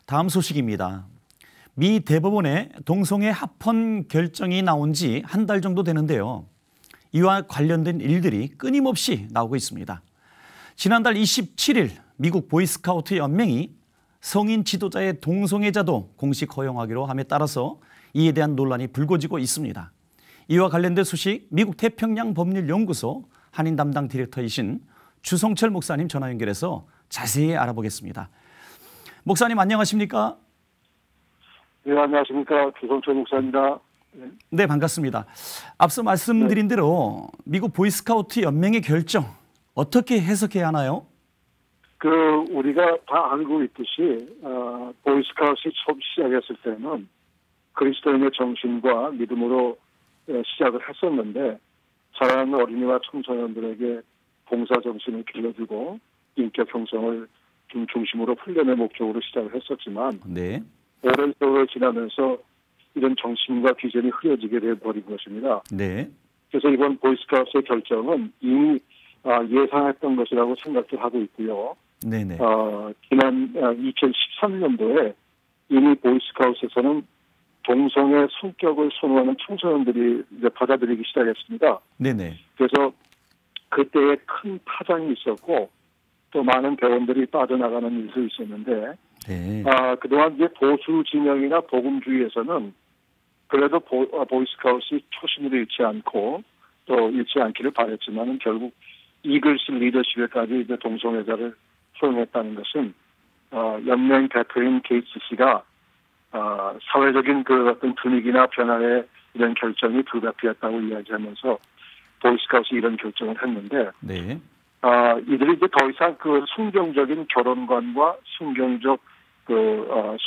다음 소식입니다. 미 대법원의 동성애 합헌 결정이 나온 지 한 달 정도 되는데요. 이와 관련된 일들이 끊임없이 나오고 있습니다. 지난달 27일 미국 보이스카우트 연맹이 성인 지도자의 동성애자도 공식 허용하기로 함에 따라서 이에 대한 논란이 불거지고 있습니다. 이와 관련된 소식 미국 태평양 법률연구소 한인 담당 디렉터이신 주성철 목사님 전화 연결해서 자세히 알아보겠습니다. 목사님 안녕하십니까? 네, 안녕하십니까. 주성철 목사입니다. 네, 반갑습니다. 앞서 말씀드린 대로 미국 보이스카우트 연맹의 결정 어떻게 해석해야 하나요? 우리가 다 알고 있듯이 보이스카우트가 처음 시작했을 때는 그리스도인의 정신과 믿음으로 시작을 했었는데 자라나는 어린이와 청소년들에게 봉사 정신을 길러주고 인격 형성을 중심으로 훈련의 목적으로 시작을 했었지만 네. 오랜 세월을 지나면서 이런 정신과 비전이 흐려지게 되어버린 것입니다. 네. 그래서 이번 보이스카우트의 결정은 이미 예상했던 것이라고 생각을 하고 있고요. 네네. 지난 2013년도에 이미 보이스카우트에서는 동성애 성격을 선호하는 청소년들이 이제 받아들이기 시작했습니다. 네네. 그래서 그때에 큰 파장이 있었고 또 많은 대원들이 빠져나가는 일도 있었는데 네. 그동안 이제 보수 진영이나 복음주의에서는 그래도 보이스카우트이 초심을 잃지 않고 또 잃지 않기를 바랬지만은 결국 이글스 리더십에까지 이제 동성애자를 허용했다는 것은 연맹 대표인 게이츠 씨가 사회적인 그 어떤 분위기나 변화의 이런 결정이 불가피했다고 이야기하면서 보이스카우트이 이런 결정을 했는데 네. 이들이 이제 더 이상 그 순경적인 결혼관과 순경적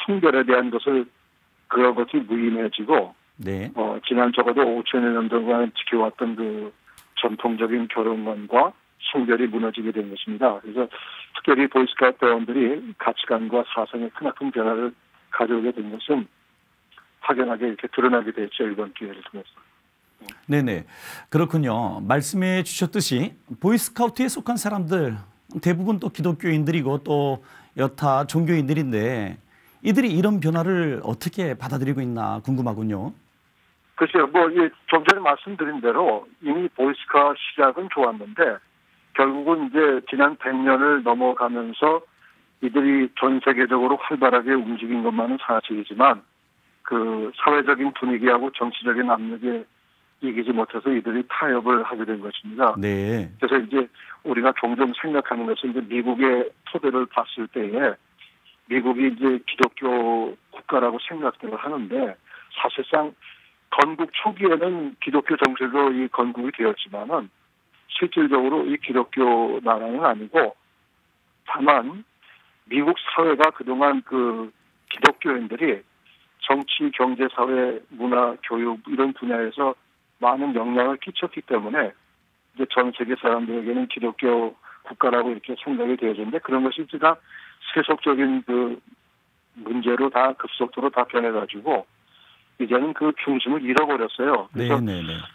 순결에 대한 것을 그런 것이 무의미해지고 네. 지난 적어도 5천여 년 동안 지켜왔던 그 전통적인 결혼관과 순결이 무너지게 된 것입니다. 그래서 특별히 보이스카우트 대원들이 가치관과 사상에 크나큰 변화를 가져오게 된 것은 확연하게 이렇게 드러나게 됐죠. 이번 기회를 통해서. 네네. 그렇군요. 말씀해 주셨듯이 보이스카우트에 속한 사람들 대부분 또 기독교인들이고 또 여타 종교인들인데 이들이 이런 변화를 어떻게 받아들이고 있나 궁금하군요. 글쎄요. 좀 전에 말씀드린 대로 이미 보이스카우트 시작은 좋았는데 결국은 이제 지난 100년을 넘어가면서 이들이 전 세계적으로 활발하게 움직인 것만은 사실이지만 그 사회적인 분위기하고 정치적인 압력에 이기지 못해서 이들이 타협을 하게 된 것입니다. 네. 그래서 이제 우리가 종종 생각하는 것은 이제 미국의 토대를 봤을 때에 미국이 이제 기독교 국가라고 생각을 하는데 사실상 건국 초기에는 기독교 정책으로 이 건국이 되었지만은 실질적으로 이 기독교 나라는 아니고 다만 미국 사회가 그동안 그 기독교인들이 정치, 경제, 사회, 문화, 교육 이런 분야에서 많은 영향을 끼쳤기 때문에 이제 전 세계 사람들에게는 기독교 국가라고 이렇게 생각이 되어졌는데 그런 것이 이제 다 세속적인 그 문제로 다 급속도로 다 변해가지고 이제는 그 중심을 잃어버렸어요. 그래서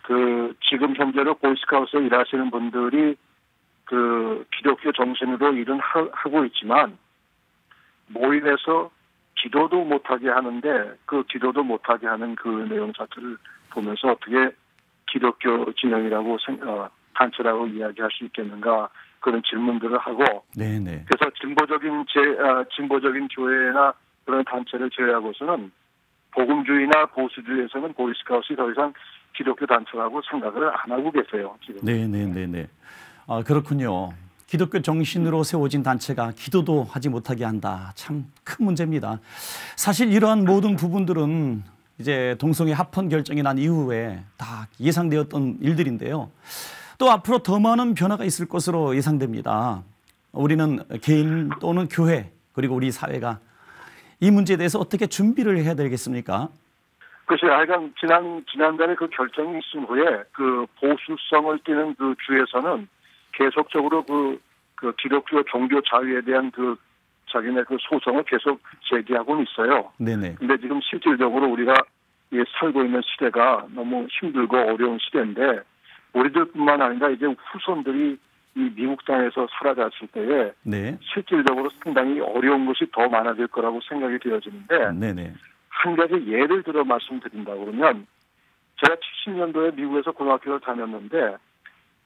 그 지금 현재로 보이스카우트에 일하시는 분들이 그 기독교 정신으로 일은 하고 있지만 모임에서 기도도 못하게 하는데 그 기도도 못하게 하는 그 내용 자체를 보면서 어떻게 기독교 진영이라고 단체라고 이야기할 수 있겠는가 그런 질문들을 하고 그래서 진보적인 교회나 그런 단체를 제외하고서는 복음주의나 보수주의에서는 보이스카우트이 더 이상 기독교 단체라고 생각을 안 하고 계세요. 지금. 네네네네. 그렇군요. 기독교 정신으로 세워진 단체가 기도도 하지 못하게 한다. 참 큰 문제입니다. 사실 이러한 모든 부분들은 이제 동성애 합헌 결정이 난 이후에 다 예상되었던 일들인데요. 또 앞으로 더 많은 변화가 있을 것으로 예상됩니다. 우리는 개인 또는 교회 그리고 우리 사회가 이 문제에 대해서 어떻게 준비를 해야 되겠습니까? 글쎄요. 하여간 지난달에 그 결정이 있은 후에 그 보수성을 띠는 그 주에서는 계속적으로 그 기독교 종교 자유에 대한 그 자기네 그 소송을 계속 제기하고는 있어요. 네네. 근데 지금 실질적으로 우리가 살고 있는 시대가 너무 힘들고 어려운 시대인데 우리들뿐만 아니라 이제 후손들이 이 미국 땅에서 사라졌을 때에 네. 실질적으로 상당히 어려운 것이 더 많아질 거라고 생각이 되어지는데 네네. 한 가지 예를 들어 말씀드린다고 그러면 제가 70년도에 미국에서 고등학교를 다녔는데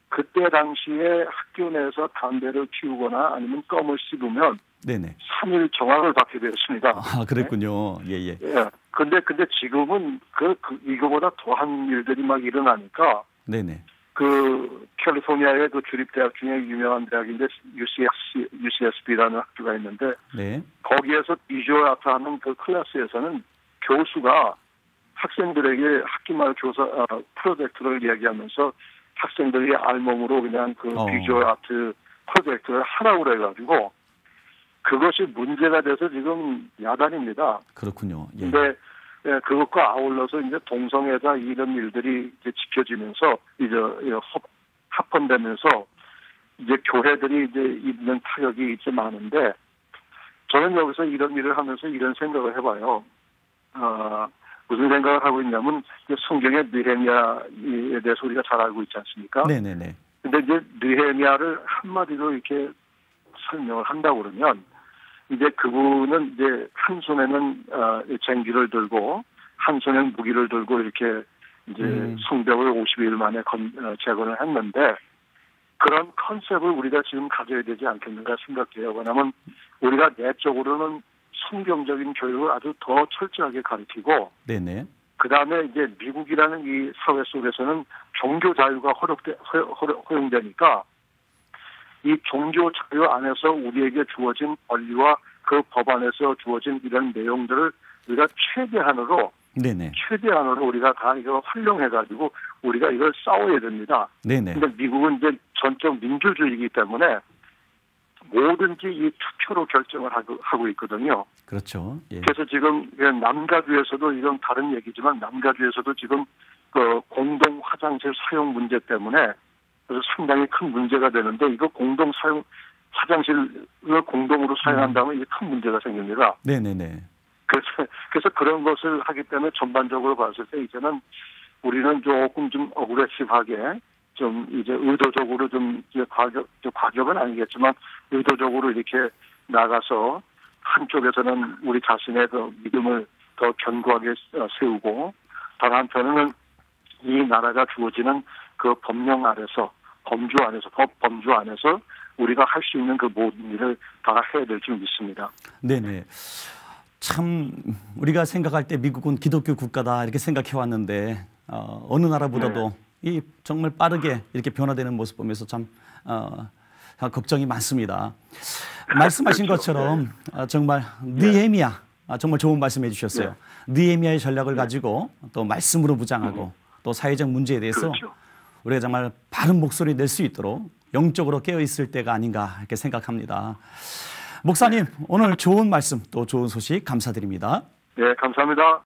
그때 당시에 학교 내에서 담배를 피우거나 아니면 껌을 씹으면 네네. 3일 정학을 받게 되었습니다. 아, 그랬군요. 예, 예. 예. 근데 지금은 이거보다 더한 일들이 막 일어나니까 네네. 그 캘리포니아의 그 주립대학 중에 유명한 대학인데 UCSB라는 학교가 있는데 네. 거기에서 비주얼 아트 하는 그 클래스에서는 교수가 학생들에게 학기말 교사 프로젝트를 이야기하면서 학생들이 알몸으로 그냥 그 비주얼 아트 프로젝트를 하라고 그래가지고 그것이 문제가 돼서 지금 야단입니다. 그렇군요. 예. 근데 그것과 아울러서 이제 동성애자 이런 일들이 이제 지켜지면서 이제 합헌되면서 이제 교회들이 이제 입는 타격이 이제 많은데 저는 여기서 이런 일을 하면서 이런 생각을 해봐요. 무슨 생각을 하고 있냐면 성경의 느헤미야에 대해서 우리가 잘 알고 있지 않습니까? 네네네. 근데 이제 느헤미야를 한마디로 이렇게 설명을 한다고 그러면 이제 그분은 이제 한 손에는 쟁기를 들고 한 손에는 무기를 들고 이렇게 이제 성벽을 50일 만에 재건을 했는데 그런 컨셉을 우리가 지금 가져야 되지 않겠는가 생각해요. 왜냐하면 우리가 내적으로는 성경적인 교육을 아주 더 철저하게 가르치고 네네. 그다음에 이제 미국이라는 이 사회 속에서는 종교 자유가 허용되니까 이 종교 자유 안에서 우리에게 주어진 권리와 그 법안에서 주어진 이런 내용들을 우리가 최대한으로 우리가 다 이거 활용해가지고 우리가 이걸 싸워야 됩니다. 네네. 근데 미국은 이제 전적 민주주의이기 때문에 뭐든지 이 투표로 결정을 하고 있거든요. 그렇죠. 예. 그래서 지금 남가주에서도 이건 다른 얘기지만 남가주에서도 지금 그 공동 화장실 사용 문제 때문에 그래서 상당히 큰 문제가 되는데 이거 공동 사용 화장실을 공동으로 사용한다면 이게 큰 문제가 생깁니다. 네네네. 그래서 그런 것을 하기 때문에 전반적으로 봤을 때 이제는 우리는 조금 좀 어그레시브하게 좀 이제 의도적으로 좀 이제 과격은 아니겠지만 의도적으로 이렇게 나가서 한쪽에서는 우리 자신의 그 믿음을 더 견고하게 세우고 다른 한편에는 이 나라가 주어지는 그 법령 아래서 범주 안에서 우리가 할 수 있는 그 모든 일을 다 해야 될 줄 믿습니다. 네네. 참 우리가 생각할 때 미국은 기독교 국가다 이렇게 생각해 왔는데 어느 나라보다도 이 정말 빠르게 이렇게 변화되는 모습 보면서 참 걱정이 많습니다. 말씀하신 그렇죠. 것처럼 정말 느헤미야 정말 좋은 말씀해 주셨어요. 느헤미야의 전략을 가지고 또 말씀으로 무장하고 또 사회적 문제에 대해서 그렇죠. 우리가 정말 바른 목소리 낼 수 있도록 영적으로 깨어 있을 때가 아닌가 이렇게 생각합니다. 목사님 오늘 좋은 말씀 또 좋은 소식 감사드립니다. 네, 감사합니다.